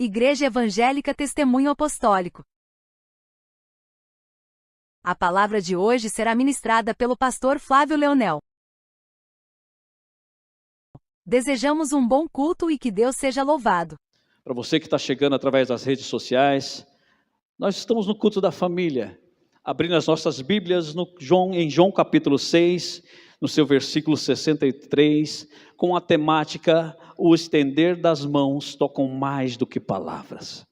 Igreja Evangélica Testemunho Apostólico. A palavra de hoje será ministrada pelo pastor Flávio Leonel. Desejamos um bom culto e que Deus seja louvado. Para você que está chegando através das redes sociais, nós estamos no culto da família, abrindo as nossas Bíblias em João capítulo 6, no seu versículo 63, com a temática: o estender das mãos tocam mais do que palavras.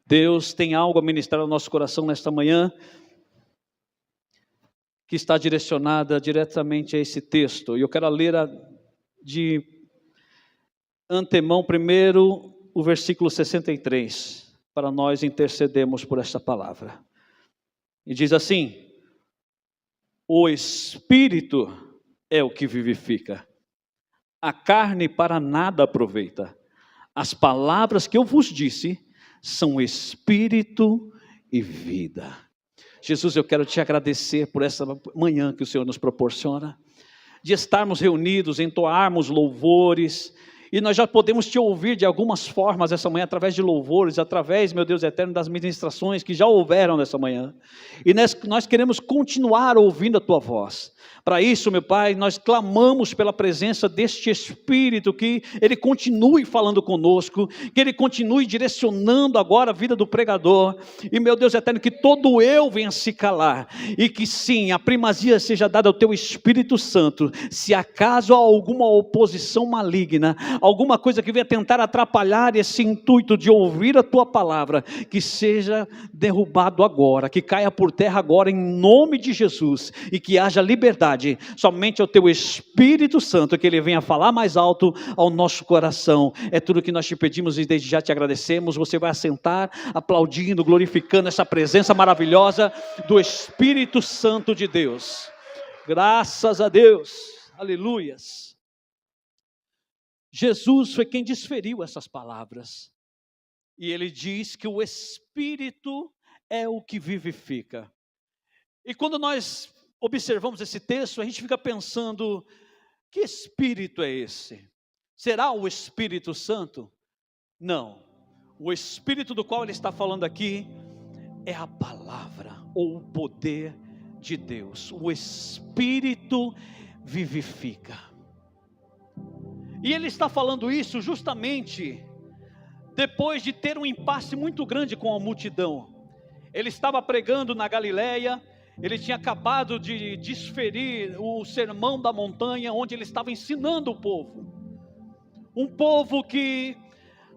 Deus tem algo a ministrar ao nosso coração nesta manhã, que está direcionada diretamente a esse texto. E eu quero ler de antemão primeiro o versículo 63, para nós intercedermos por esta palavra. E diz assim: o Espírito é o que vivifica, a carne para nada aproveita. As palavras que eu vos disse são Espírito e vida. Jesus, eu quero te agradecer por essa manhã que o Senhor nos proporciona, de estarmos reunidos, entoarmos louvores, e nós já podemos te ouvir de algumas formas essa manhã, através de louvores, através, meu Deus eterno, das ministrações que já houveram nessa manhã, e nós queremos continuar ouvindo a tua voz. Para isso, meu Pai, nós clamamos pela presença deste Espírito, que Ele continue falando conosco, que Ele continue direcionando agora a vida do pregador, e meu Deus eterno, que todo eu venha se calar, e que sim, a primazia seja dada ao Teu Espírito Santo. Se acaso há alguma oposição maligna, alguma coisa que venha tentar atrapalhar esse intuito de ouvir a Tua palavra, que seja derrubado agora, que caia por terra agora em nome de Jesus, e que haja liberdade. Somente ao Teu Espírito Santo, que Ele venha falar mais alto ao nosso coração. É tudo que nós te pedimos e desde já te agradecemos. Você vai assentar, aplaudindo, glorificando essa presença maravilhosa do Espírito Santo de Deus. Graças a Deus, aleluias. Jesus foi quem desferiu essas palavras, e Ele diz que o Espírito é o que vivifica. E quando nós observamos esse texto, a gente fica pensando: que Espírito é esse? Será o Espírito Santo? Não, o Espírito do qual ele está falando aqui é a palavra, ou o poder de Deus. O Espírito vivifica, e ele está falando isso justamente depois de ter um impasse muito grande com a multidão. Ele estava pregando na Galileia. Ele tinha acabado de desferir o sermão da montanha, onde ele estava ensinando o povo. Um povo que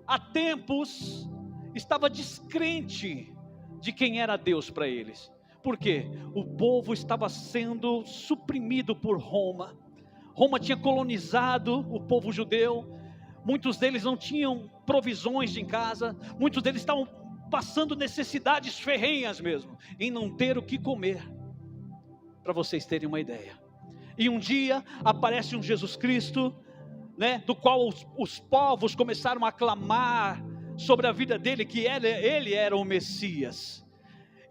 há tempos estava descrente de quem era Deus para eles. Por quê? O povo estava sendo suprimido por Roma. Roma tinha colonizado o povo judeu. Muitos deles não tinham provisões em casa. Muitos deles estavam passando necessidades ferrenhas mesmo, em não ter o que comer, para vocês terem uma ideia. E um dia aparece um Jesus Cristo, do qual os povos começaram a clamar sobre a vida dele, que ele era o Messias.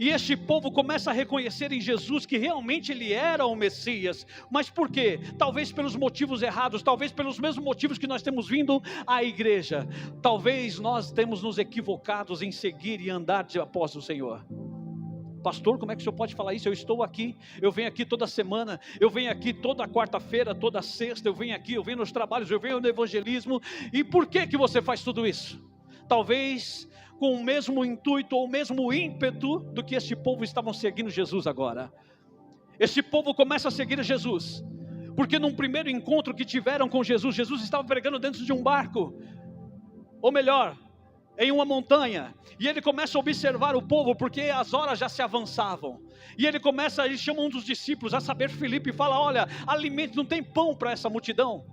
E este povo começa a reconhecer em Jesus que realmente ele era o Messias. Mas por quê? Talvez pelos motivos errados, talvez pelos mesmos motivos que nós temos vindo à igreja. Talvez nós temos nos equivocados em seguir e andar após o Senhor. Pastor, como é que o senhor pode falar isso? Eu estou aqui, eu venho aqui toda semana, eu venho aqui toda quarta-feira, toda sexta, eu venho aqui, eu venho nos trabalhos, eu venho no evangelismo. E por que você faz tudo isso? Talvez com o mesmo intuito ou o mesmo ímpeto do que este povo estavam seguindo Jesus agora. Este povo começa a seguir Jesus, porque num primeiro encontro que tiveram com Jesus, Jesus estava pregando dentro de um barco, ou melhor, em uma montanha, e ele começa a observar o povo, porque as horas já se avançavam, e ele chama um dos discípulos, a saber, Filipe, e fala: olha, alimento, não tem pão para essa multidão.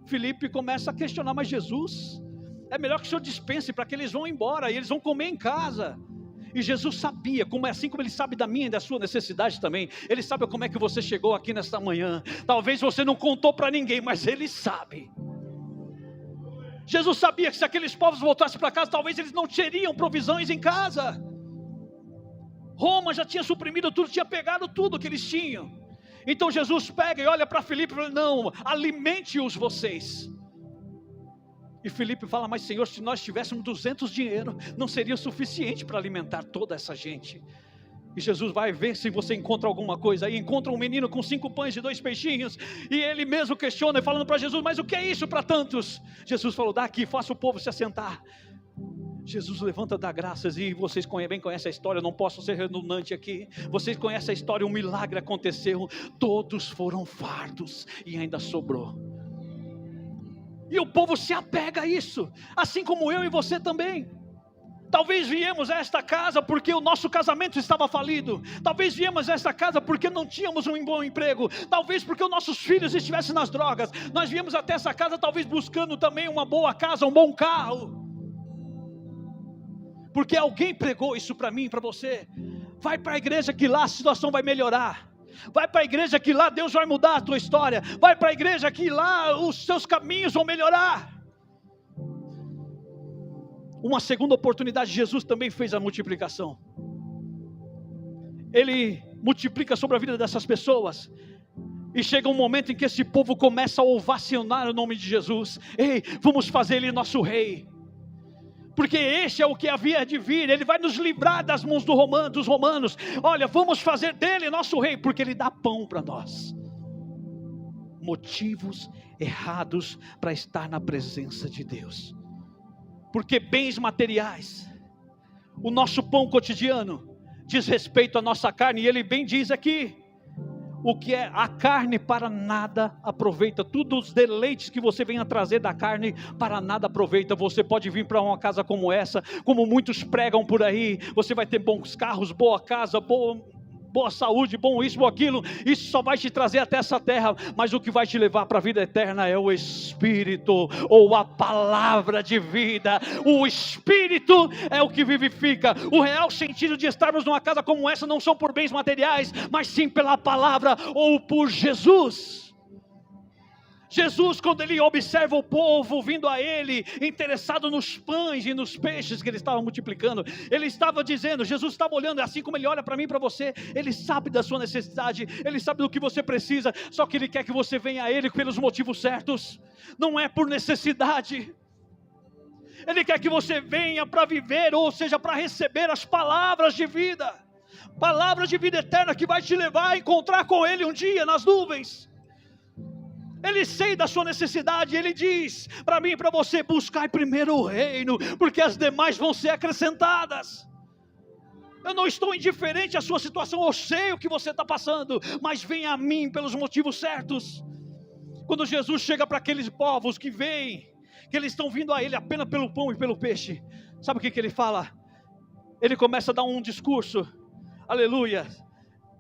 Filipe começa a questionar: mas Jesus, é melhor que o senhor dispense, para que eles vão embora, e eles vão comer em casa. E Jesus sabia, assim como ele sabe da minha e da sua necessidade também. Ele sabe como é que você chegou aqui nesta manhã. Talvez você não contou para ninguém, mas ele sabe. Jesus sabia que se aqueles povos voltassem para casa, talvez eles não teriam provisões em casa. Roma já tinha suprimido tudo, tinha pegado tudo que eles tinham. Então Jesus pega e olha para Filipe e fala: não, alimente-os vocês. E Filipe fala, mas Senhor, se nós tivéssemos 200 dinheiro, não seria suficiente para alimentar toda essa gente. E Jesus vai ver se você encontra alguma coisa. E encontra um menino com 5 pães e 2 peixinhos. E ele mesmo questiona, falando para Jesus, mas o que é isso para tantos? Jesus falou, dá aqui, faça o povo se assentar. Jesus levanta, dá graças, e vocês bem conhecem a história, eu não posso ser redundante aqui. Vocês conhecem a história, um milagre aconteceu, todos foram fartos e ainda sobrou. E o povo se apega a isso, assim como eu e você também. Talvez viemos a esta casa porque o nosso casamento estava falido. Talvez viemos a esta casa porque não tínhamos um bom emprego. Talvez porque os nossos filhos estivessem nas drogas. Nós viemos até essa casa talvez buscando também uma boa casa, um bom carro. Porque alguém pregou isso para mim e para você. Vai para a igreja que lá a situação vai melhorar. Vai para a igreja que lá Deus vai mudar a tua história. Vai para a igreja que lá os seus caminhos vão melhorar. Uma segunda oportunidade, Jesus também fez a multiplicação. Ele multiplica sobre a vida dessas pessoas. E chega um momento em que esse povo começa a ovacionar o nome de Jesus. Ei, vamos fazer ele nosso rei. Porque este é o que havia de vir, ele vai nos livrar das mãos dos romanos. Olha, vamos fazer dele nosso rei, porque ele dá pão para nós. Motivos errados para estar na presença de Deus. Porque bens materiais, o nosso pão cotidiano, diz respeito à nossa carne, e ele bem diz aqui, o que é a carne para nada aproveita. Todos os deleites que você venha trazer da carne para nada aproveita. Você pode vir para uma casa como essa, como muitos pregam por aí, você vai ter bons carros, boa casa, boa saúde, bom isso, bom aquilo, isso só vai te trazer até essa terra, mas o que vai te levar para a vida eterna é o Espírito, ou a palavra de vida. O Espírito é o que vivifica. O real sentido de estarmos numa casa como essa não são por bens materiais, mas sim pela palavra, ou por Jesus. Jesus, quando ele observa o povo vindo a ele, interessado nos pães e nos peixes que ele estava multiplicando, ele estava dizendo, Jesus estava olhando, assim como ele olha para mim e para você, ele sabe da sua necessidade, ele sabe do que você precisa, só que ele quer que você venha a ele pelos motivos certos, não é por necessidade. Ele quer que você venha para viver, ou seja, para receber as palavras de vida eterna que vai te levar a encontrar com ele um dia nas nuvens. Ele sei da sua necessidade, ele diz para mim e para você, buscai primeiro o reino, porque as demais vão ser acrescentadas. Eu não estou indiferente à sua situação, eu sei o que você está passando, mas venha a mim pelos motivos certos. Quando Jesus chega para aqueles povos que veem, que eles estão vindo a ele apenas pelo pão e pelo peixe, sabe o que ele fala? Ele começa a dar um discurso, aleluia,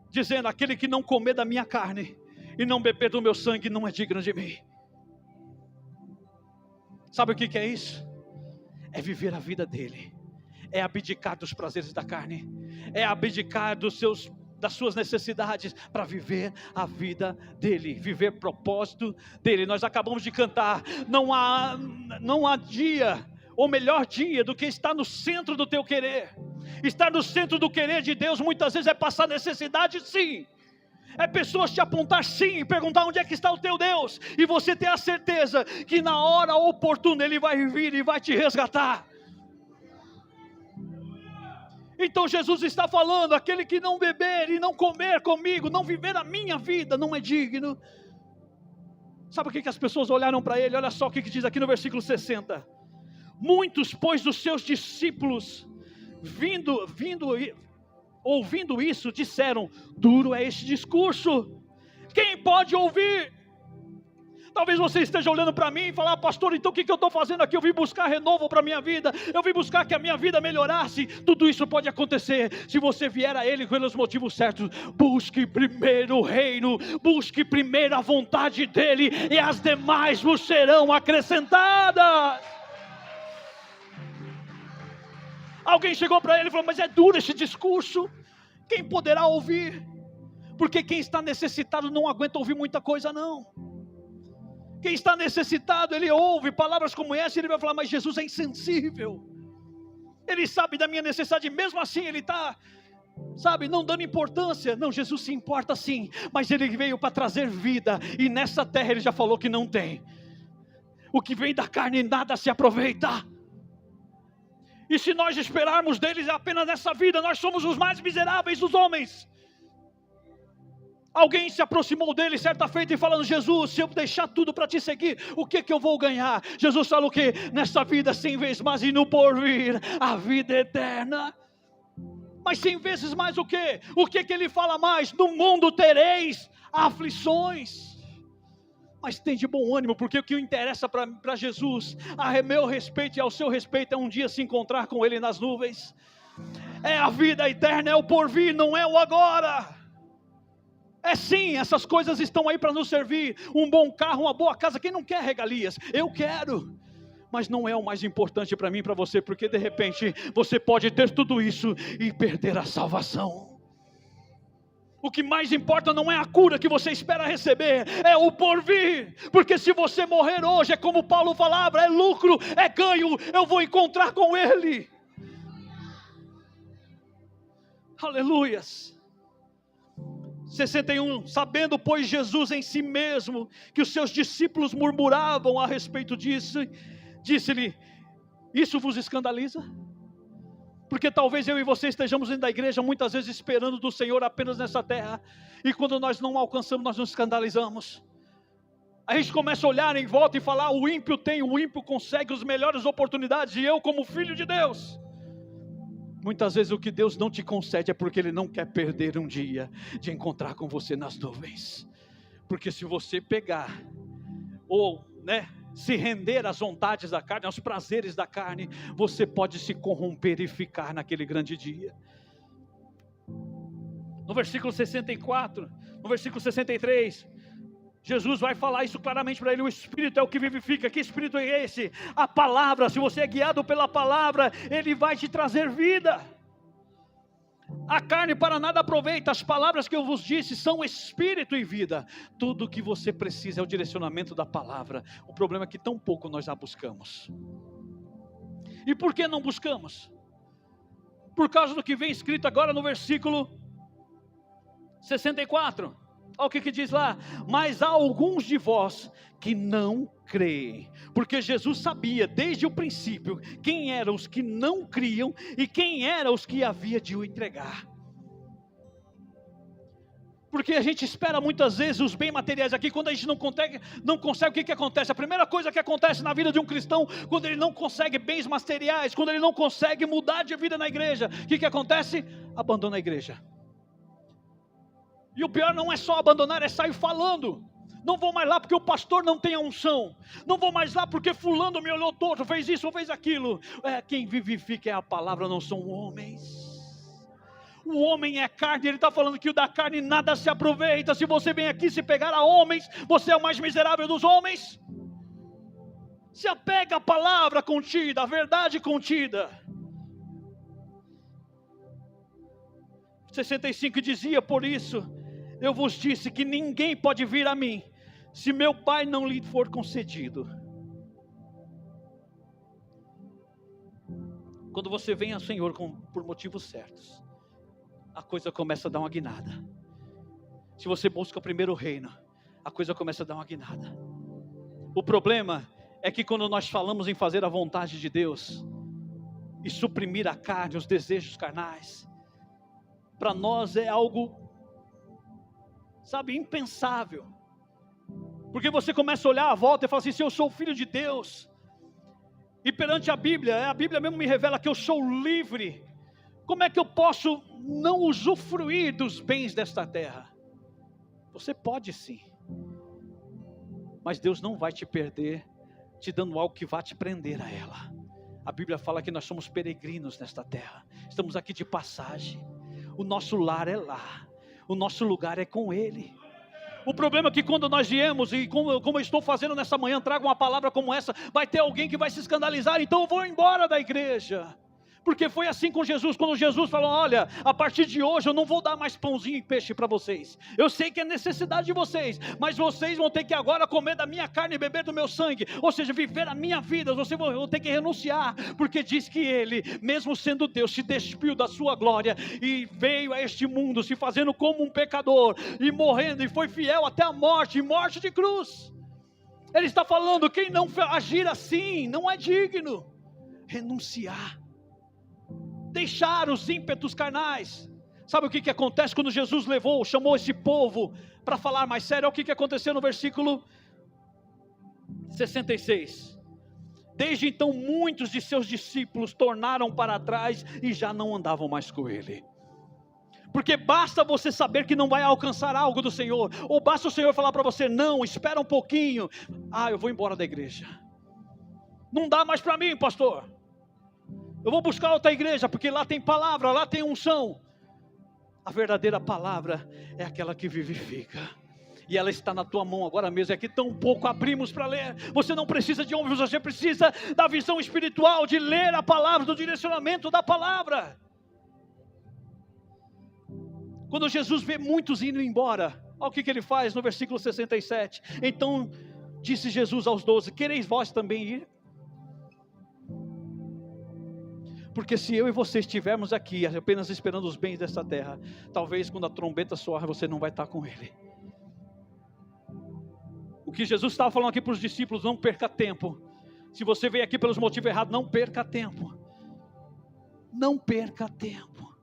dizendo, aquele que não comer da minha carne, e não beber do meu sangue não é digno de mim. Sabe o que é isso? É viver a vida dele, é abdicar dos prazeres da carne, é abdicar das suas necessidades, para viver a vida dele, viver o propósito dele. Nós acabamos de cantar, não há dia, ou melhor dia, do que estar no centro do teu querer. Estar no centro do querer de Deus, muitas vezes é passar necessidade, sim. É pessoas te apontar sim e perguntar onde é que está o teu Deus, e você ter a certeza que na hora oportuna ele vai vir e vai te resgatar. Então Jesus está falando, aquele que não beber e não comer comigo, não viver a minha vida, não é digno. Sabe o que as pessoas olharam para ele? Olha só o que diz aqui no versículo 60. Muitos, pois, dos seus discípulos, ouvindo isso, disseram, duro é este discurso, quem pode ouvir? Talvez você esteja olhando para mim e falar, pastor, então o que eu estou fazendo aqui? Eu vim buscar renovo para a minha vida, eu vim buscar que a minha vida melhorasse. Tudo isso pode acontecer se você vier a ele pelos motivos certos. Busque primeiro o reino, busque primeiro a vontade dele, e as demais vos serão acrescentadas. Alguém chegou para ele e falou, mas é duro esse discurso, quem poderá ouvir? Porque quem está necessitado não aguenta ouvir muita coisa não. Quem está necessitado, ele ouve palavras como essa, e ele vai falar, mas Jesus é insensível, ele sabe da minha necessidade, mesmo assim ele está, não dando importância. Não, Jesus se importa sim, mas ele veio para trazer vida, e nessa terra ele já falou que não tem. O que vem da carne nada se aproveita. E se nós esperarmos deles apenas nessa vida, nós somos os mais miseráveis dos homens. Alguém se aproximou dele certa feita e falando: Jesus, se eu deixar tudo para te seguir, o que eu vou ganhar? Jesus falou o quê? Nesta vida 100 vezes mais e no porvir, a vida eterna. Mas 100 vezes mais o quê? O que ele fala mais? No mundo tereis aflições. Mas tem de bom ânimo, porque o que interessa para Jesus, a meu respeito e ao seu respeito, é um dia se encontrar com Ele nas nuvens. É a vida eterna, é o porvir, não é o agora. É sim, essas coisas estão aí para nos servir. Um bom carro, uma boa casa, quem não quer regalias? Eu quero. Mas não é o mais importante para mim e para você, porque de repente você pode ter tudo isso e perder a salvação. O que mais importa não é a cura que você espera receber, é o porvir. Porque se você morrer hoje, é como Paulo falava, é lucro, é ganho, eu vou encontrar com Ele. Aleluias. 61, sabendo pois Jesus em si mesmo, que os seus discípulos murmuravam a respeito disso, disse-lhe: isso vos escandaliza? Porque talvez eu e você estejamos dentro da igreja muitas vezes esperando do Senhor apenas nessa terra, e quando nós não alcançamos, nós nos escandalizamos. A gente começa a olhar em volta e falar: o ímpio consegue as melhores oportunidades, e eu como filho de Deus. Muitas vezes o que Deus não te concede é porque Ele não quer perder um dia de encontrar com você nas nuvens. Porque se você pegar, ou se render às vontades da carne, aos prazeres da carne, você pode se corromper e ficar naquele grande dia. No versículo 64, no versículo 63, Jesus vai falar isso claramente para ele: o Espírito é o que vivifica. Que Espírito é esse? A palavra. Se você é guiado pela palavra, Ele vai te trazer vida. A carne para nada aproveita. As palavras que eu vos disse são Espírito e vida. Tudo o que você precisa é o direcionamento da palavra. O problema é que tão pouco nós a buscamos. E por que não buscamos? Por causa do que vem escrito agora no versículo 64. Olha o que diz lá: mas há alguns de vós que não creem. Porque Jesus sabia desde o princípio quem eram os que não criam e quem eram os que havia de o entregar. Porque a gente espera muitas vezes os bens materiais aqui. Quando a gente não consegue, o que acontece? A primeira coisa que acontece na vida de um cristão, quando ele não consegue bens materiais, quando ele não consegue mudar de vida na igreja, o que acontece? Abandona a igreja. E o pior não é só abandonar, é sair falando: não vou mais lá porque o pastor não tem a unção, não vou mais lá porque fulano me olhou torto, fez isso ou fez aquilo. Quem vivifica é a palavra, não são homens. O homem é carne. Ele está falando que o da carne nada se aproveita. Se você vem aqui se pegar a homens, você é o mais miserável dos homens. Se apega à palavra contida, à verdade contida. 65 dizia: por isso eu vos disse que ninguém pode vir a mim, se meu Pai não lhe for concedido. Quando você vem ao Senhor por motivos certos, a coisa começa a dar uma guinada. Se você busca primeiro o reino, a coisa começa a dar uma guinada. O problema é que quando nós falamos em fazer a vontade de Deus e suprimir a carne, os desejos carnais, para nós é algo, impensável. Porque você começa a olhar à volta e fala assim: se eu sou filho de Deus, e perante a Bíblia mesmo me revela que eu sou livre, como é que eu posso não usufruir dos bens desta terra? Você pode sim, mas Deus não vai te perder te dando algo que vá te prender a ela. A Bíblia fala que nós somos peregrinos nesta terra, estamos aqui de passagem. O nosso lar é lá, o nosso lugar é com Ele. O problema é que quando nós viemos, e como eu estou fazendo nessa manhã, trago uma palavra como essa, vai ter alguém que vai se escandalizar: então eu vou embora da igreja. Porque foi assim com Jesus, quando Jesus falou: olha, a partir de hoje eu não vou dar mais pãozinho e peixe para vocês. Eu sei que é necessidade de vocês, mas vocês vão ter que agora comer da minha carne e beber do meu sangue. Ou seja, viver a minha vida, vocês vão ter que renunciar. Porque diz que Ele, mesmo sendo Deus, se despiu da sua glória e veio a este mundo se fazendo como um pecador, e morrendo, e foi fiel até a morte, e morte de cruz. Ele está falando, quem não agir assim, não é digno. Renunciar. Deixar os ímpetos carnais. Sabe o que acontece quando Jesus chamou esse povo para falar mais sério? Olha o que aconteceu no versículo 66. Desde então muitos de seus discípulos tornaram para trás e já não andavam mais com ele. Porque basta você saber que não vai alcançar algo do Senhor, ou basta o Senhor falar para você, não, espera um pouquinho, eu vou embora da igreja, não dá mais para mim, pastor, eu vou buscar outra igreja, porque lá tem palavra, lá tem unção. A verdadeira palavra é aquela que vivifica, e ela está na tua mão agora mesmo. É que tão pouco abrimos para ler. Você não precisa de ombros, você precisa da visão espiritual, de ler a palavra, do direcionamento da palavra. Quando Jesus vê muitos indo embora, olha o que ele faz no versículo 67. Então disse Jesus aos 12, quereis vós também ir? Porque se eu e você estivermos aqui apenas esperando os bens dessa terra, talvez quando a trombeta soar você não vai estar com ele. O que Jesus estava falando aqui para os discípulos, não perca tempo. Se você veio aqui pelos motivos errados, não perca tempo. Não perca tempo.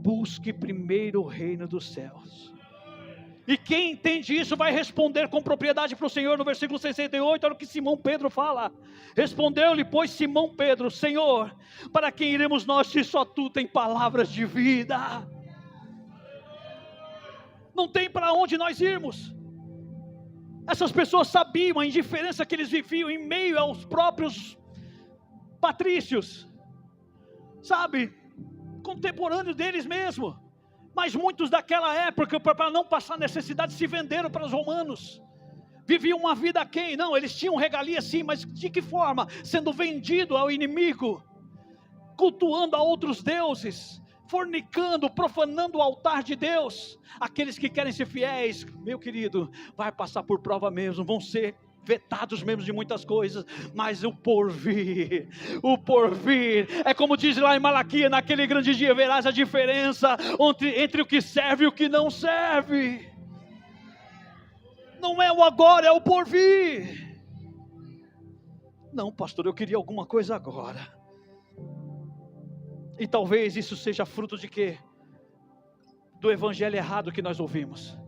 Busque primeiro o reino dos céus. E quem entende isso vai responder com propriedade para o Senhor no versículo 68, olha o que Simão Pedro fala. Respondeu-lhe, pois, Simão Pedro, Senhor, para quem iremos nós se só tu tem palavras de vida? Não tem para onde nós irmos. Essas pessoas sabiam a indiferença que eles viviam em meio aos próprios patrícios, sabe, contemporâneos deles mesmo. Mas muitos daquela época, para não passar necessidade, se venderam para os romanos. Viviam uma vida aquém. Não, eles tinham regalia sim, mas de que forma? Sendo vendido ao inimigo, cultuando a outros deuses, fornicando, profanando o altar de Deus. Aqueles que querem ser fiéis, meu querido, vai passar por prova mesmo, vão ser vetados mesmo de muitas coisas, mas o porvir, é como diz lá em Malaquias, naquele grande dia verás a diferença entre o que serve e o que não serve. Não é o agora, é o porvir. Não, pastor, eu queria alguma coisa agora. E talvez isso seja fruto de quê? Do evangelho errado que nós ouvimos.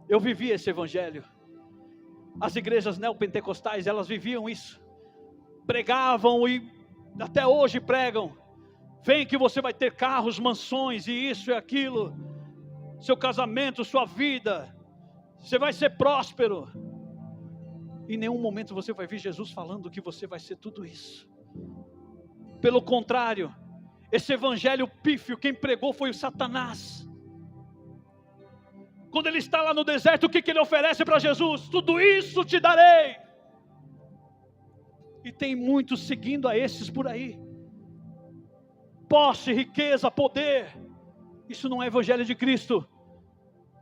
Eu vivi esse evangelho. As igrejas neopentecostais, elas viviam isso. Pregavam e até hoje pregam. Vem que você vai ter carros, mansões e isso e aquilo. Seu casamento, sua vida. Você vai ser próspero. Em nenhum momento você vai ver Jesus falando que você vai ser tudo isso. Pelo contrário, esse evangelho pífio, quem pregou foi o Satanás. Quando ele está lá no deserto, o que ele oferece para Jesus? Tudo isso te darei. E tem muitos seguindo a esses por aí. Posse, riqueza, poder. Isso não é evangelho de Cristo.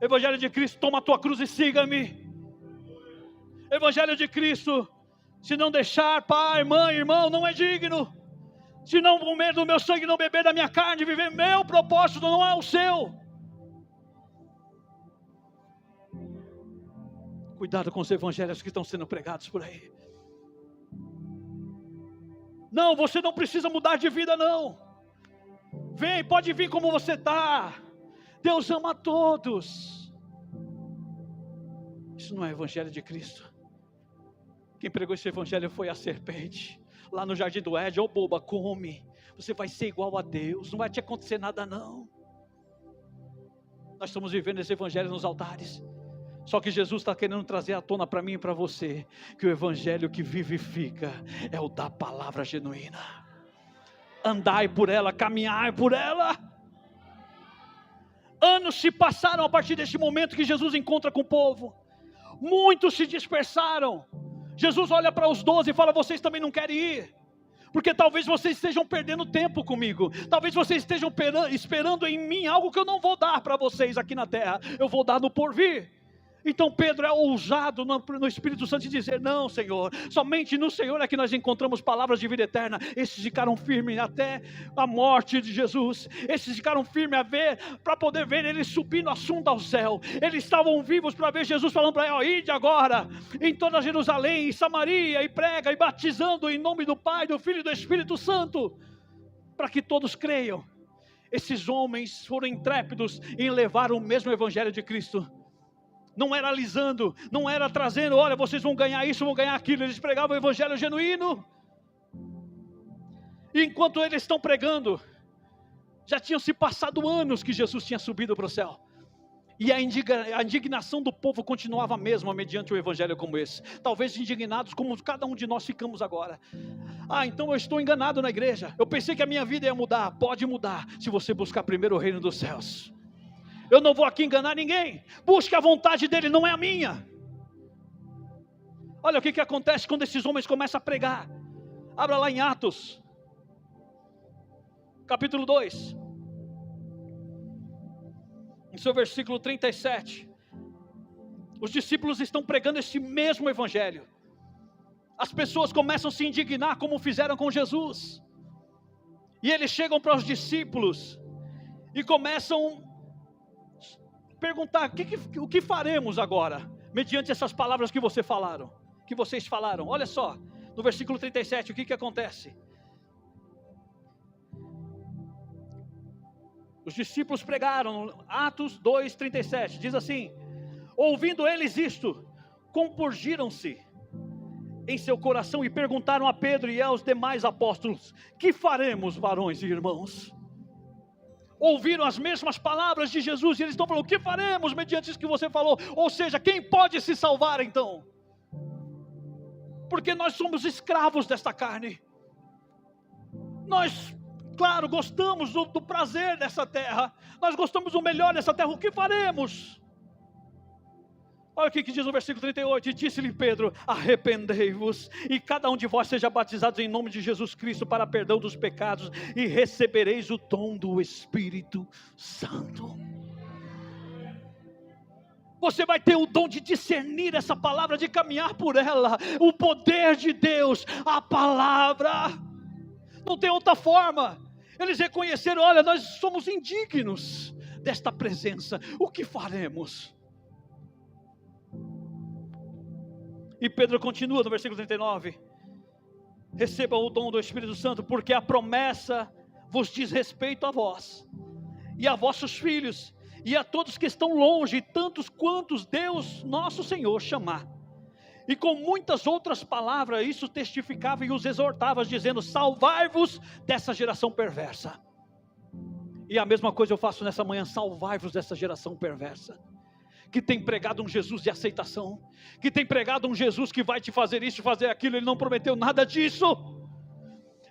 Evangelho de Cristo, toma a tua cruz e siga-me. Evangelho de Cristo, se não deixar pai, mãe, irmão, não é digno. Se não comer do meu sangue, não beber da minha carne, viver meu propósito, não é o seu. Cuidado com os evangelhos que estão sendo pregados por aí. Não, você não precisa mudar de vida não. Vem, pode vir como você está. Deus ama a todos. Isso não é evangelho de Cristo. Quem pregou esse evangelho foi a serpente. Lá no jardim do Éden, boba, come. Você vai ser igual a Deus, não vai te acontecer nada não. Nós estamos vivendo esse evangelho nos altares. Só que Jesus está querendo trazer à tona para mim e para você, que o evangelho que vivifica é o da palavra genuína. Andai por ela, caminhai por ela. Anos se passaram a partir deste momento que Jesus encontra com o povo. Muitos se dispersaram. Jesus olha para os 12 e fala, vocês também não querem ir? Porque talvez vocês estejam perdendo tempo comigo. Talvez vocês estejam esperando em mim algo que eu não vou dar para vocês aqui na terra. Eu vou dar no porvir. Então Pedro é ousado no Espírito Santo de dizer: não, Senhor, somente no Senhor é que nós encontramos palavras de vida eterna. Esses ficaram firmes até a morte de Jesus. Esses ficaram firmes para poder ver ele subir no assunto ao céu. Eles estavam vivos para ver Jesus falando para ele: ide agora em toda Jerusalém e Samaria, e prega, e batizando em nome do Pai, do Filho e do Espírito Santo, para que todos creiam. Esses homens foram intrépidos em levar o mesmo evangelho de Cristo. Não era alisando, não era trazendo: olha, vocês vão ganhar isso, vão ganhar aquilo. Eles pregavam o evangelho genuíno. E enquanto eles estão pregando, já tinham se passado anos que Jesus tinha subido para o céu. E a indignação do povo continuava a mesma mediante um evangelho como esse. Talvez indignados como cada um de nós ficamos agora. Então eu estou enganado na igreja. Eu pensei que a minha vida ia mudar. Pode mudar se você buscar primeiro o reino dos céus. Eu não vou aqui enganar ninguém. Busque a vontade dele, não é a minha. Olha o que acontece quando esses homens começam a pregar. Abra lá em Atos, capítulo 2, no seu versículo 37. Os discípulos estão pregando esse mesmo evangelho. As pessoas começam a se indignar como fizeram com Jesus. E eles chegam para os discípulos e começam a perguntar: o que faremos agora, mediante essas palavras que vocês falaram. Olha só, no versículo 37, o que acontece? Os discípulos pregaram, Atos 2, 37, diz assim: ouvindo eles isto, compungiram-se em seu coração e perguntaram a Pedro e aos demais apóstolos: que faremos, varões e irmãos? Ouviram as mesmas palavras de Jesus e eles estão falando: o que faremos mediante isso que você falou? Ou seja, quem pode se salvar então? Porque nós somos escravos desta carne. Nós, claro, gostamos do prazer dessa terra. Nós gostamos do melhor dessa terra. O que faremos? Olha o que diz o versículo 38. E disse-lhe Pedro: arrependei-vos e cada um de vós seja batizado em nome de Jesus Cristo para perdão dos pecados, e recebereis o dom do Espírito Santo. Você vai ter o dom de discernir essa palavra, de caminhar por ela. O poder de Deus, a palavra. Não tem outra forma. Eles reconheceram: olha, nós somos indignos desta presença. O que faremos? E Pedro continua no versículo 39. Recebam o dom do Espírito Santo, porque a promessa vos diz respeito a vós, e a vossos filhos, e a todos que estão longe, tantos quantos Deus nosso Senhor chamar. E com muitas outras palavras, isso testificava e os exortava, dizendo: salvai-vos dessa geração perversa. E a mesma coisa eu faço nessa manhã: salvai-vos dessa geração perversa, que tem pregado um Jesus de aceitação, que tem pregado um Jesus que vai te fazer isso, fazer aquilo. Ele não prometeu nada disso.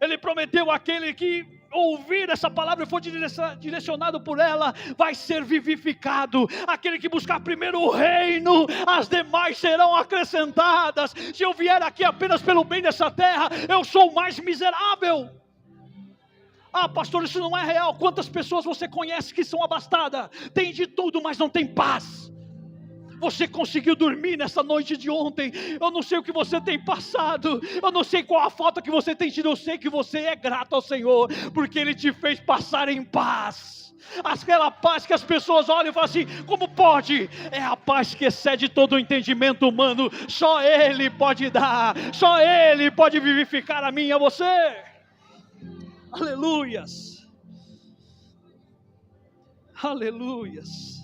Ele prometeu: aquele que ouvir essa palavra e for direcionado por ela, vai ser vivificado. Aquele que buscar primeiro o reino, as demais serão acrescentadas. Se eu vier aqui apenas pelo bem dessa terra, eu sou o mais miserável. Pastor, isso não é real. Quantas pessoas você conhece que são abastadas, tem de tudo, mas não tem paz? Você conseguiu dormir nessa noite de ontem? Eu não sei o que você tem passado, eu não sei qual a falta que você tem tido. Eu sei que você é grato ao Senhor, porque Ele te fez passar em paz. Aquela paz que as pessoas olham e falam assim: como pode? É a paz que excede todo o entendimento humano. Só Ele pode dar, só Ele pode vivificar a mim e a você. Aleluias, aleluias.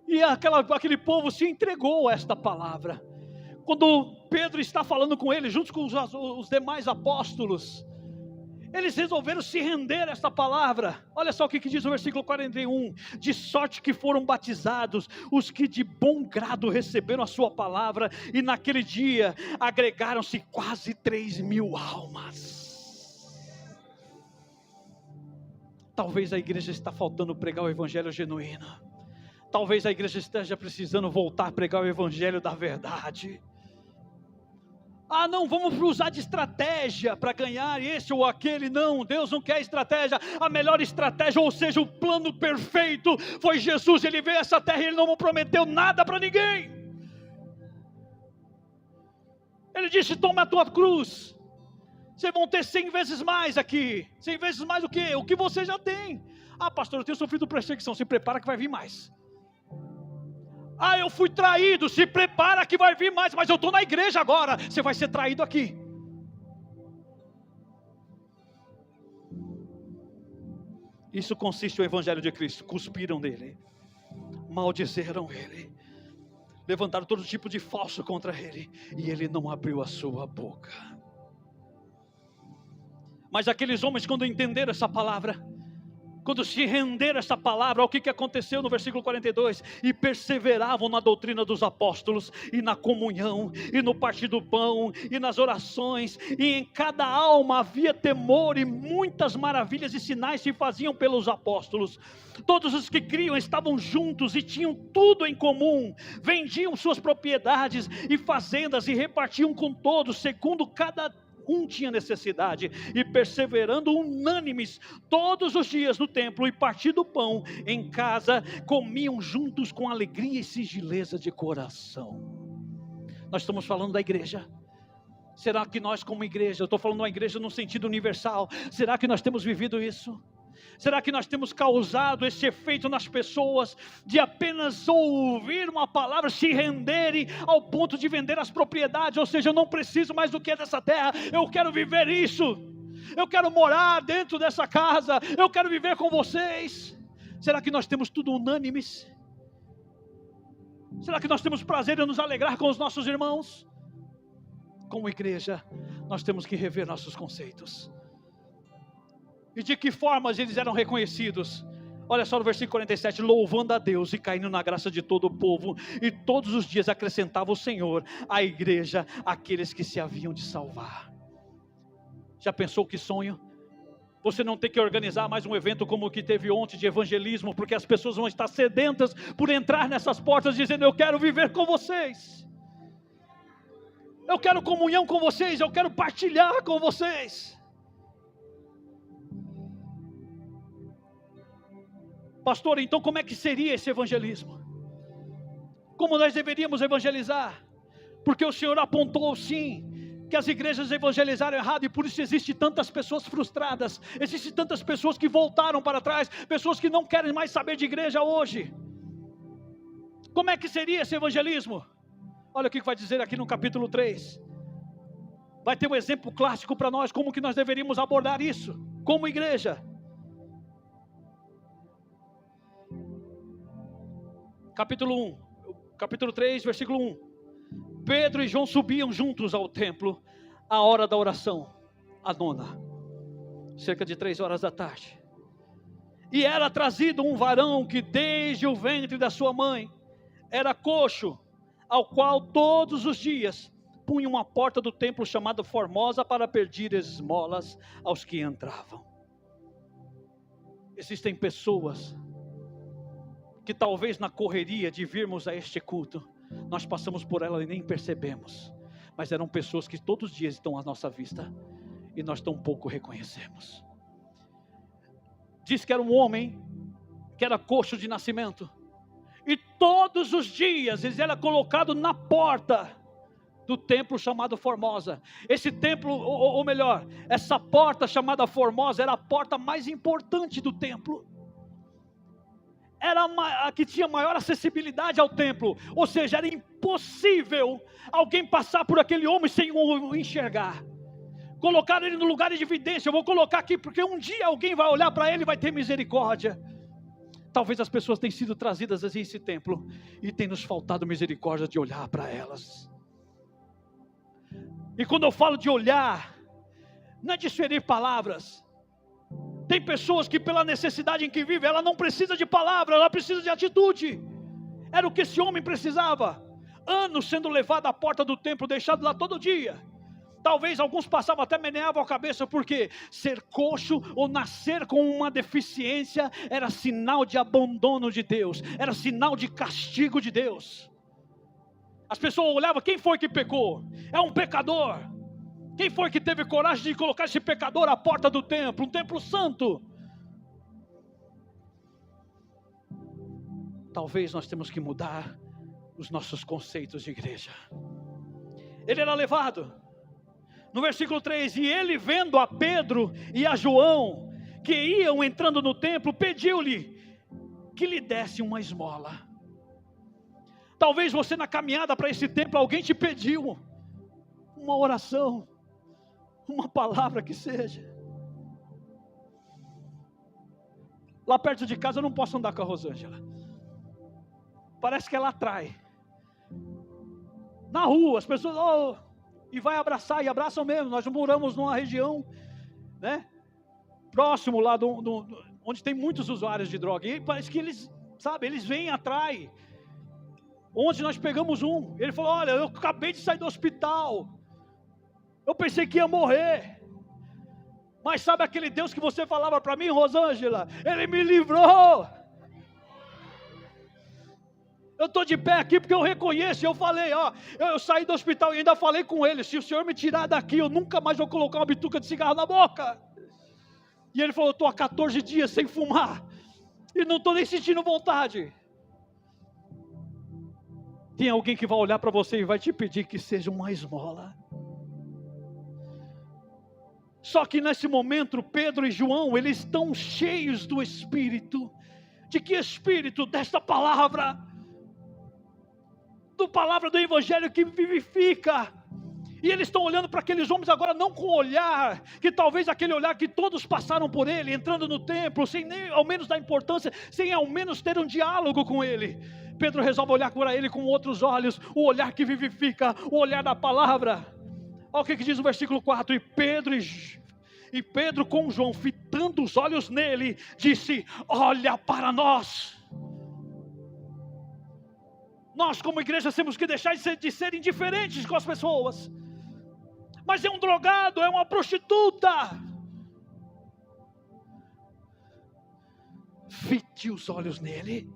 E aquele povo se entregou a esta palavra. Quando Pedro está falando com ele, junto com os demais apóstolos, eles resolveram se render a esta palavra. Olha só o que diz o versículo 41. De sorte que foram batizados os que de bom grado receberam a sua palavra, e naquele dia agregaram-se quase 3.000 almas. Talvez a igreja está faltando pregar o evangelho genuíno. Talvez a igreja esteja precisando voltar a pregar o evangelho da verdade. Ah, não, vamos usar de estratégia para ganhar esse ou aquele. Não, Deus não quer estratégia. A melhor estratégia, ou seja, o plano perfeito foi Jesus. Ele veio a essa terra e Ele não prometeu nada para ninguém. Ele disse: toma a tua cruz. Vocês vão ter 100 vezes mais aqui. 100 vezes mais o quê? O que você já tem. Ah, pastor, eu tenho sofrido perseguição. Se prepara que vai vir mais. Ah, eu fui traído. Se prepara que vai vir mais. Mas eu estou na igreja agora. Você vai ser traído aqui. Isso consiste no Evangelho de Cristo. Cuspiram nele, maldizeram ele, levantaram todo tipo de falso contra ele, e ele não abriu a sua boca. Mas aqueles homens, quando entenderam essa palavra, quando se renderam a essa palavra, o que aconteceu no versículo 42? E perseveravam na doutrina dos apóstolos, e na comunhão, e no partir do pão, e nas orações, e em cada alma havia temor, e muitas maravilhas e sinais se faziam pelos apóstolos. Todos os que criam estavam juntos e tinham tudo em comum, vendiam suas propriedades e fazendas, e repartiam com todos, segundo cada tinha necessidade, e perseverando unânimes todos os dias no templo e partindo o pão em casa, comiam juntos com alegria e singeleza de coração. Nós estamos falando da igreja. Será que nós, como igreja, eu estou falando da igreja no sentido universal, será que nós temos vivido isso? Será que nós temos causado esse efeito nas pessoas, de apenas ouvir uma palavra, se renderem ao ponto de vender as propriedades? Ou seja, eu não preciso mais do que é dessa terra, eu quero viver isso, eu quero morar dentro dessa casa, eu quero viver com vocês. Será que nós temos tudo unânimes? Será que nós temos prazer em nos alegrar com os nossos irmãos? Como igreja, nós temos que rever nossos conceitos. E de que formas eles eram reconhecidos? Olha só no versículo 47, louvando a Deus e caindo na graça de todo o povo, e todos os dias acrescentava o Senhor à igreja aqueles que se haviam de salvar. Já pensou que sonho? Você não tem que organizar mais um evento como o que teve ontem de evangelismo, porque as pessoas vão estar sedentas por entrar nessas portas dizendo: eu quero viver com vocês, eu quero comunhão com vocês, eu quero partilhar com vocês. Pastor, então como é que seria esse evangelismo? Como nós deveríamos evangelizar? Porque o Senhor apontou sim, que as igrejas evangelizaram errado, e por isso existem tantas pessoas frustradas, existem tantas pessoas que voltaram para trás, pessoas que não querem mais saber de igreja hoje. Como é que seria esse evangelismo? Olha o que vai dizer aqui no capítulo 3. Vai ter um exemplo clássico para nós, como que nós deveríamos abordar isso, como igreja. Capítulo 3, versículo 1. Pedro e João subiam juntos ao templo, à hora da oração, a nona, cerca de 3 horas da tarde. E era trazido um varão que desde o ventre da sua mãe era coxo, ao qual todos os dias punham a porta do templo chamada Formosa para pedir esmolas aos que entravam. Existem pessoas que talvez na correria de virmos a este culto, nós passamos por ela e nem percebemos, mas eram pessoas que todos os dias estão à nossa vista, e nós tão pouco reconhecemos. Diz que era um homem, que era coxo de nascimento, e todos os dias ele era colocado na porta do templo chamado Formosa. Esse templo, ou melhor, essa porta chamada Formosa, era a porta mais importante do templo, era a que tinha maior acessibilidade ao templo, ou seja, era impossível alguém passar por aquele homem sem o enxergar. Colocaram ele no lugar de evidência. Eu vou colocar aqui porque um dia alguém vai olhar para ele e vai ter misericórdia. Talvez as pessoas tenham sido trazidas a esse templo e tem nos faltado misericórdia de olhar para elas. E quando eu falo de olhar, não é desferir palavras. Tem pessoas que pela necessidade em que vive, ela não precisa de palavra, ela precisa de atitude. Era o que esse homem precisava. Anos sendo levado à porta do templo, deixado lá todo dia. Talvez alguns passavam até meneavam a cabeça, porque ser coxo ou nascer com uma deficiência era sinal de abandono de Deus, era sinal de castigo de Deus. As pessoas olhavam, quem foi que pecou? É um pecador. Quem foi que teve coragem de colocar esse pecador à porta do templo, um templo santo? Talvez nós temos que mudar os nossos conceitos de igreja. Ele era levado. No versículo 3, e ele vendo a Pedro e a João, que iam entrando no templo, pediu-lhe que lhe desse uma esmola. Talvez você na caminhada para esse templo, alguém te pediu uma oração, uma palavra que seja. Lá perto de casa eu não posso andar com a Rosângela. Parece que ela atrai. Na rua, as pessoas, e vai abraçar, e abraçam mesmo. Nós moramos numa região, né, próximo lá onde tem muitos usuários de droga. E parece que eles, eles vêm atrás. Ontem nós pegamos um. Ele falou, olha, eu acabei de sair do hospital. Eu pensei que ia morrer. Mas sabe aquele Deus que você falava para mim, Rosângela? Ele me livrou. Eu estou de pé aqui porque eu reconheço. Eu falei, eu saí do hospital e ainda falei com ele, se o Senhor me tirar daqui, eu nunca mais vou colocar uma bituca de cigarro na boca. E ele falou, eu estou há 14 dias sem fumar. E não estou nem sentindo vontade. Tem alguém que vai olhar para você e vai te pedir que seja uma esmola. Só que nesse momento, Pedro e João, eles estão cheios do Espírito. De que Espírito? Desta palavra. Da palavra do Evangelho que vivifica. E eles estão olhando para aqueles homens agora não com olhar, que talvez aquele olhar que todos passaram por ele, entrando no templo, sem nem ao menos dar importância, sem ao menos ter um diálogo com ele. Pedro resolve olhar para ele com outros olhos, o olhar que vivifica, o olhar da palavra. Olha o que diz o versículo 4, e Pedro com João, fitando os olhos nele, disse, olha para nós. Nós como igreja temos que deixar de ser indiferentes com as pessoas. Mas é um drogado, é uma prostituta. Fite os olhos nele.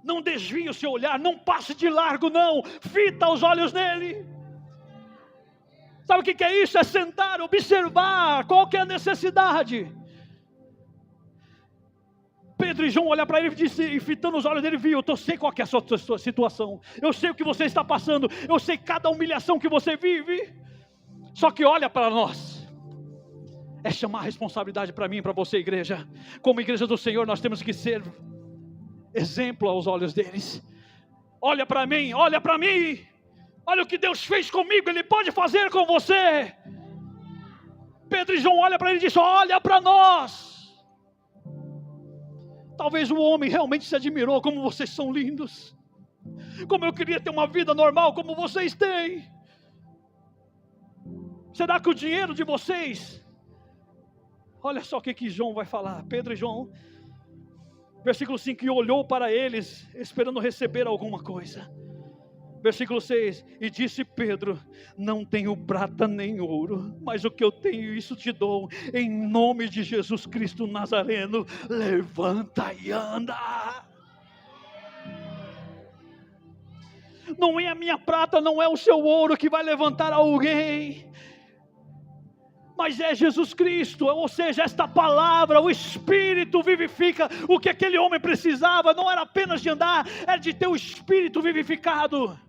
Não desvie o seu olhar, não passe de largo não. Fita os olhos nele. Sabe o que é isso? É sentar, observar qual que é a necessidade. Pedro e João olham para ele e fitando os olhos dele, viu, eu sei qual que é a sua situação. Eu sei o que você está passando. Eu sei cada humilhação que você vive. Só que olha para nós. É chamar a responsabilidade para mim e para você, igreja. Como igreja do Senhor, nós temos que ser exemplo aos olhos deles. Olha para mim, olha para mim. Olha o que Deus fez comigo, Ele pode fazer com você. Pedro e João olham para ele e dizem, olha para nós. Talvez o homem realmente se admirou, como vocês são lindos. Como eu queria ter uma vida normal como vocês têm. Será que o dinheiro de vocês... Olha só o que João vai falar, Pedro e João. Versículo 5, e olhou para eles, esperando receber alguma coisa. Versículo 6, e disse Pedro, não tenho prata nem ouro, mas o que eu tenho isso te dou, em nome de Jesus Cristo Nazareno, levanta e anda. Não é a minha prata, não é o seu ouro que vai levantar alguém, mas é Jesus Cristo, ou seja, esta palavra, o Espírito vivifica. O que aquele homem precisava não era apenas de andar, era de ter o Espírito vivificado.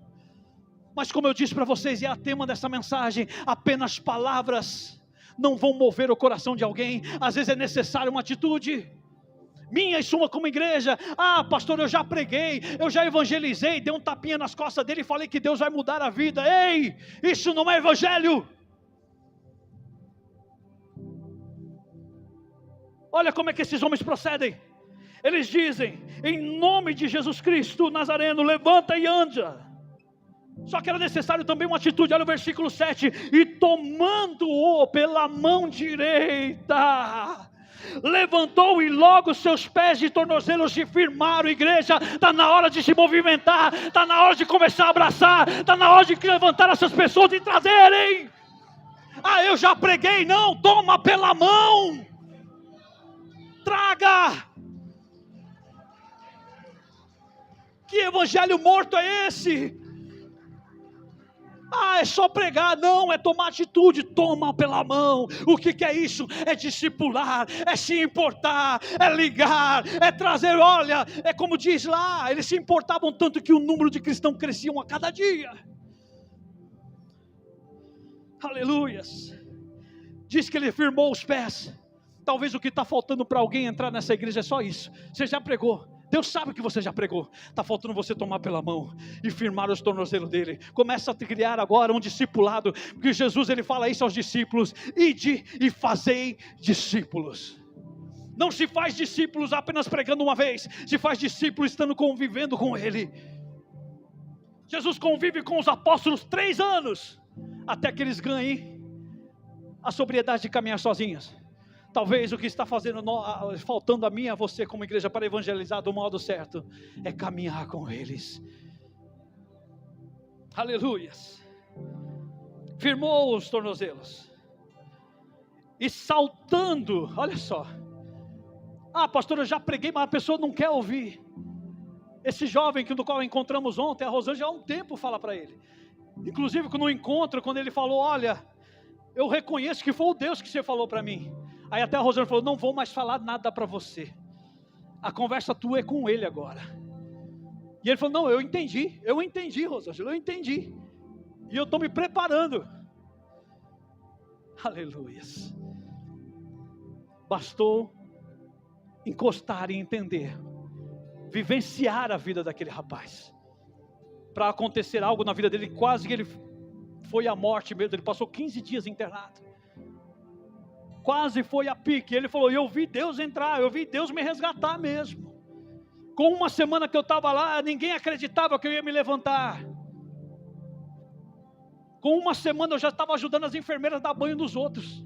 Mas como eu disse para vocês, e é a tema dessa mensagem, apenas palavras não vão mover o coração de alguém. Às vezes é necessária uma atitude, minha e sua como igreja. Pastor, eu já preguei, eu já evangelizei, dei um tapinha nas costas dele e falei que Deus vai mudar a vida. Ei, isso não é evangelho. Olha como é que esses homens procedem. Eles dizem, em nome de Jesus Cristo Nazareno, levanta e anda. Só que era necessário também uma atitude. Olha o versículo 7, e tomando-o pela mão direita, levantou e logo seus pés e tornozelos se firmaram. Igreja, está na hora de se movimentar, está na hora de começar a abraçar, está na hora de levantar essas pessoas e trazerem. Eu já preguei, não, toma pela mão, traga. Que evangelho morto é esse? Ah, é só pregar. Não, é tomar atitude. Toma pela mão. O que é isso? É discipular, é se importar, é ligar, é trazer. Olha, é como diz lá, eles se importavam tanto que o número de cristãos cresciam a cada dia. Aleluias. Diz que ele firmou os pés. Talvez o que está faltando para alguém entrar nessa igreja é só isso. Você já pregou. Deus sabe que você já pregou. Está faltando você tomar pela mão e firmar os tornozelos dele. Começa a criar agora um discipulado. Porque Jesus ele fala isso aos discípulos: ide e fazei discípulos. Não se faz discípulos apenas pregando uma vez. Se faz discípulo estando convivendo com ele. Jesus convive com os apóstolos 3 anos. Até que eles ganhem a sobriedade de caminhar sozinhos. Talvez o que está faltando a mim e a você como igreja para evangelizar do modo certo é caminhar com eles. Aleluias. Firmou os tornozelos e saltando, olha só. Ah, pastor, eu já preguei, mas a pessoa não quer ouvir. Esse jovem do qual encontramos ontem, a Rosângela, há um tempo fala para ele. Inclusive no encontro, quando ele falou: olha, eu reconheço que foi o Deus que você falou para mim. Aí até a Rosângela falou: não vou mais falar nada para você. A conversa tua é com ele agora. E ele falou: não, eu entendi, Rosângela, eu entendi. E eu estou me preparando. Aleluias. Bastou encostar e entender, vivenciar a vida daquele rapaz, para acontecer algo na vida dele. Quase que ele foi à morte mesmo. Ele passou 15 dias internado. Quase foi a pique. Ele falou: eu vi Deus entrar, eu vi Deus me resgatar mesmo. Com uma semana que eu estava lá, ninguém acreditava que eu ia me levantar. Com uma semana eu já estava ajudando as enfermeiras a dar banho nos outros.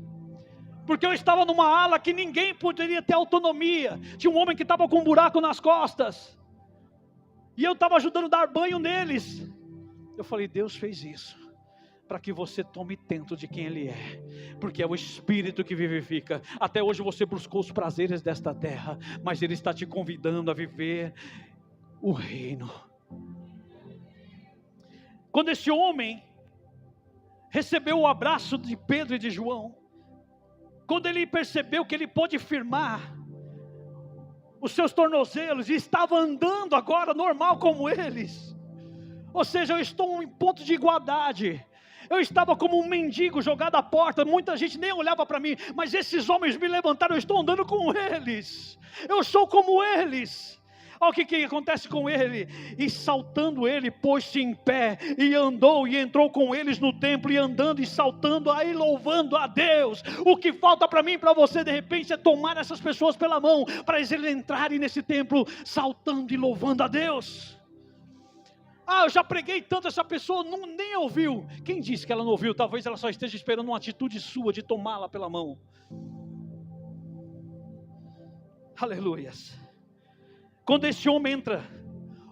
Porque eu estava numa ala que ninguém poderia ter autonomia. Tinha um homem que estava com um buraco nas costas. E eu estava ajudando a dar banho neles. Eu falei: Deus fez isso para que você tome tento de quem Ele é, porque é o Espírito que vivifica. Até hoje você buscou os prazeres desta terra, mas Ele está te convidando a viver o reino. Quando esse homem recebeu o abraço de Pedro e de João, quando ele percebeu que ele pôde firmar os seus tornozelos e estava andando agora normal como eles, ou seja, eu estou em ponto de igualdade. Eu estava como um mendigo jogado à porta, muita gente nem olhava para mim, mas esses homens me levantaram, eu estou andando com eles, eu sou como eles. Olha o que acontece com ele. E saltando ele, pôs-se em pé, e andou, e entrou com eles no templo, e andando e saltando, aí louvando a Deus. O que falta para mim e para você de repente é tomar essas pessoas pela mão, para eles entrarem nesse templo, saltando e louvando a Deus. Ah, eu já preguei tanto, essa pessoa nem ouviu. Quem disse que ela não ouviu? Talvez ela só esteja esperando uma atitude sua de tomá-la pela mão. Aleluias. Quando esse homem entra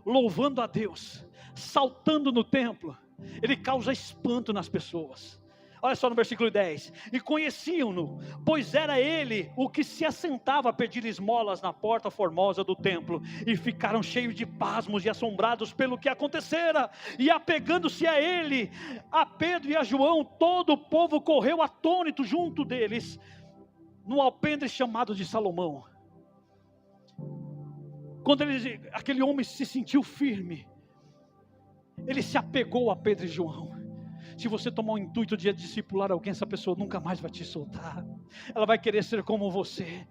louvando a Deus, saltando no templo, ele causa espanto nas pessoas. Olha só no versículo 10. E conheciam-no, pois era ele o que se assentava a pedir esmolas na porta formosa do templo. E ficaram cheios de pasmos e assombrados pelo que acontecera. E apegando-se a ele, a Pedro e a João, todo o povo correu atônito junto deles, no alpendre chamado de Salomão. Quando aquele homem se sentiu firme, ele se apegou a Pedro e João. Se você tomar o intuito de discipular alguém, essa pessoa nunca mais vai te soltar. Ela vai querer ser como você.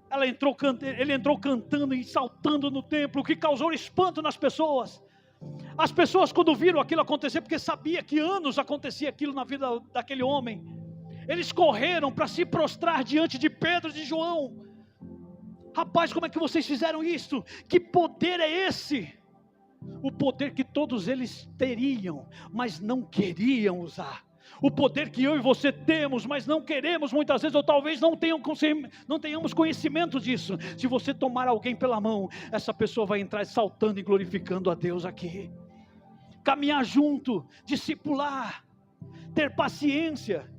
Ele entrou cantando e saltando no templo, o que causou espanto nas pessoas. As pessoas, quando viram aquilo acontecer, porque sabia que anos acontecia aquilo na vida daquele homem, eles correram para se prostrar diante de Pedro e de João. Rapaz, como é que vocês fizeram isso? Que poder é esse? O poder que todos eles teriam, mas não queriam usar. O poder que eu e você temos, mas não queremos muitas vezes, ou talvez não tenhamos conhecimento disso. Se você tomar alguém pela mão, essa pessoa vai entrar saltando e glorificando a Deus aqui. Caminhar junto, discipular, ter paciência.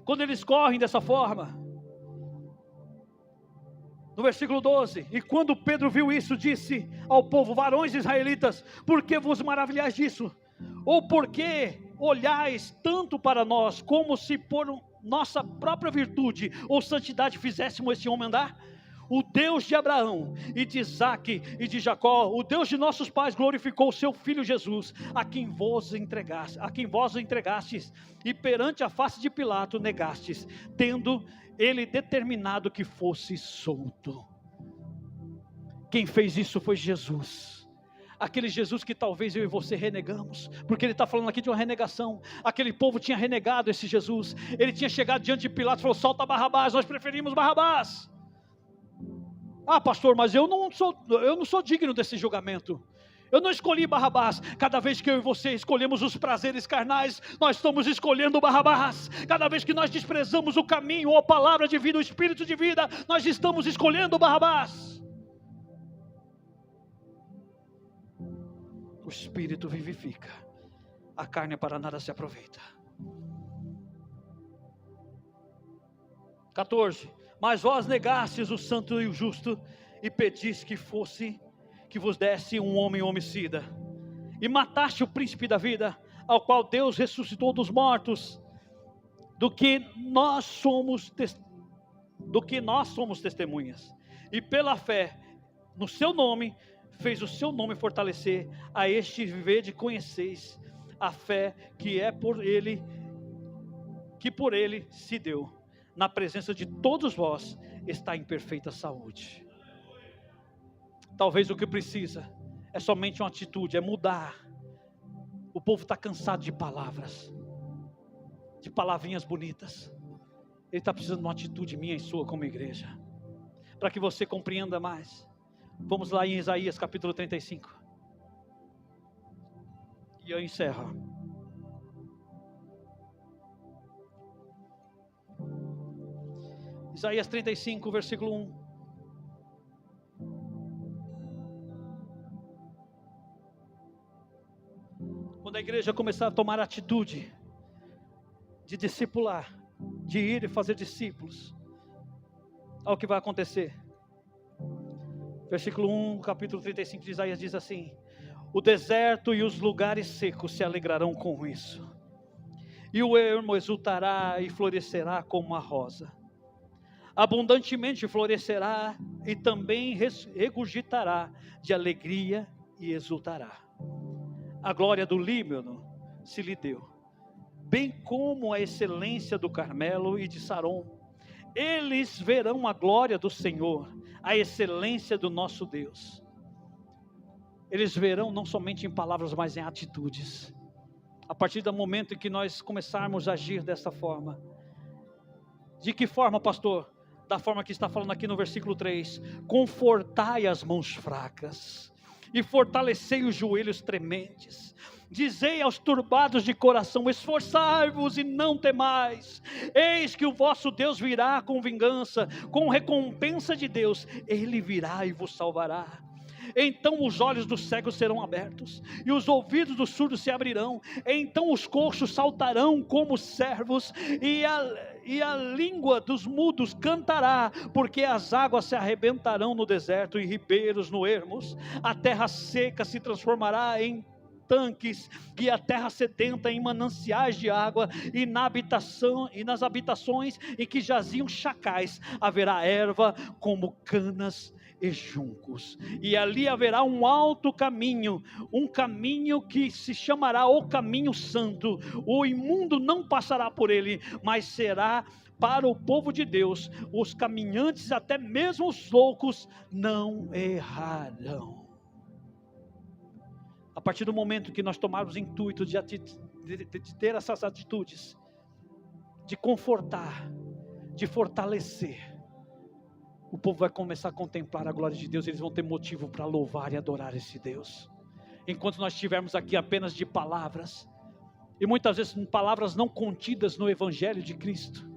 Quando eles correm dessa forma, no versículo 12, e quando Pedro viu isso, disse ao povo: varões israelitas, por que vos maravilhais disso? Ou porque olhais tanto para nós, como se por nossa própria virtude ou santidade fizéssemos esse homem andar? O Deus de Abraão e de Isaque e de Jacó, o Deus de nossos pais, glorificou o seu filho Jesus, a quem vós entregastes, e perante a face de Pilato negastes, tendo ele determinado que fosse solto. Quem fez isso foi Jesus. Aquele Jesus que talvez eu e você renegamos, porque ele está falando aqui de uma renegação. Aquele povo tinha renegado esse Jesus. Ele tinha chegado diante de Pilatos e falou: solta Barrabás, nós preferimos Barrabás. Ah, pastor, mas eu não sou digno desse julgamento. Eu não escolhi Barrabás. Cada vez que eu e você escolhemos os prazeres carnais, nós estamos escolhendo Barrabás. Cada vez que nós desprezamos o caminho ou a palavra de vida, o Espírito de vida, nós estamos escolhendo Barrabás. O Espírito vivifica, a carne para nada se aproveita. 14. Mas vós negastes o santo e o justo, e pedis que vos desse um homem homicida, e mataste o príncipe da vida, ao qual Deus ressuscitou dos mortos, do que nós somos testemunhas, e pela fé no seu nome, fez o seu nome fortalecer. A este vede conheceis a fé que por ele se deu, na presença de todos vós, está em perfeita saúde. Talvez o que precisa é somente uma atitude, é mudar. O povo está cansado de palavras, de palavrinhas bonitas. Ele está precisando de uma atitude minha e sua como igreja, para que você compreenda mais. Vamos lá em Isaías capítulo 35. E eu encerro. Isaías 35, versículo 1. Quando a igreja começar a tomar atitude de discipular, de ir e fazer discípulos, olha o que vai acontecer. Versículo 1, capítulo 35 de Isaías diz assim: o deserto e os lugares secos se alegrarão com isso, e o ermo exultará e florescerá como uma rosa, abundantemente florescerá e também regurgitará de alegria e exultará. A glória do Líbano se lhe deu, bem como a excelência do Carmelo e de Saron. Eles verão a glória do Senhor, a excelência do nosso Deus. Eles verão não somente em palavras, mas em atitudes. A partir do momento em que nós começarmos a agir dessa forma. De que forma, pastor? Da forma que está falando aqui no versículo 3. Confortai as mãos fracas e fortalecei os joelhos trementes. Dizei aos turbados de coração: esforçai-vos e não temais. Eis que o vosso Deus virá com vingança, com recompensa de Deus. Ele virá e vos salvará. Então os olhos dos cegos serão abertos, e os ouvidos dos surdos se abrirão. Então os coxos saltarão como servos, e a língua dos mudos cantará, porque as águas se arrebentarão no deserto, e ribeiros no ermos. A terra seca se transformará em tanques, e a terra sedenta em mananciais de água, e nas habitações em que jaziam chacais haverá erva como canas e juncos, e ali haverá um alto caminho, um caminho que se chamará o caminho santo. O imundo não passará por ele, mas será para o povo de Deus. Os caminhantes, até mesmo os loucos, não errarão. A partir do momento que nós tomarmos o intuito de ter essas atitudes, de confortar, de fortalecer, o povo vai começar a contemplar a glória de Deus. Eles vão ter motivo para louvar e adorar esse Deus. Enquanto nós estivermos aqui apenas de palavras, e muitas vezes palavras não contidas no Evangelho de Cristo.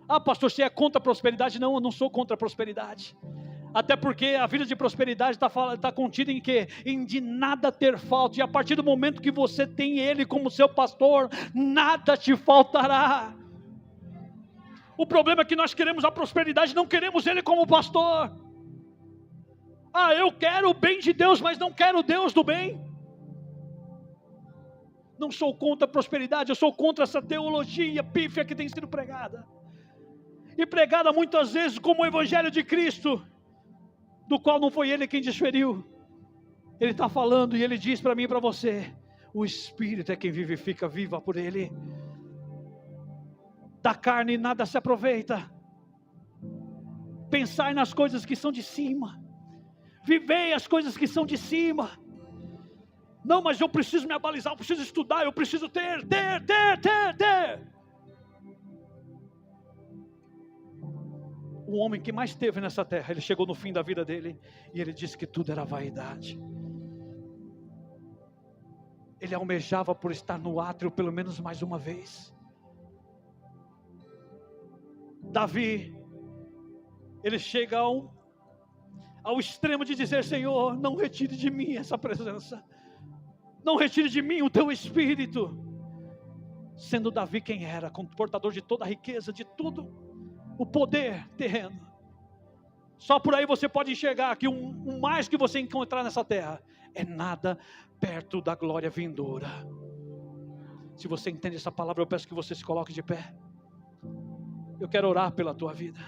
Ah, pastor, você é contra a prosperidade? Não, eu não sou contra a prosperidade. Até porque a vida de prosperidade está contida em quê? Em de nada ter falta. E a partir do momento que você tem Ele como seu pastor, nada te faltará. O problema é que nós queremos a prosperidade, não queremos Ele como pastor. Ah, eu quero o bem de Deus, mas não quero o Deus do bem. Não sou contra a prosperidade, eu sou contra essa teologia pífia que tem sido pregada. E pregada muitas vezes como o Evangelho de Cristo, do qual não foi Ele quem desferiu. Ele está falando e Ele diz para mim e para você: o Espírito é quem vivifica, viva por Ele. Da carne nada se aproveita. Pensai nas coisas que são de cima. Vivei as coisas que são de cima. Não, mas eu preciso me abalizar, eu preciso estudar, eu preciso ter. O homem que mais teve nessa terra, ele chegou no fim da vida dele e ele disse que tudo era vaidade. Ele almejava por estar no átrio pelo menos mais uma vez. Davi, ele chega ao extremo de dizer: Senhor, não retire de mim essa presença, não retire de mim o teu Espírito. Sendo Davi quem era, portador de toda a riqueza, de tudo o poder terreno. Só por aí você pode enxergar que o mais que você encontrar nessa terra é nada perto da glória vindoura. Se você entende essa palavra, eu peço que você se coloque de pé. Eu quero orar pela tua vida.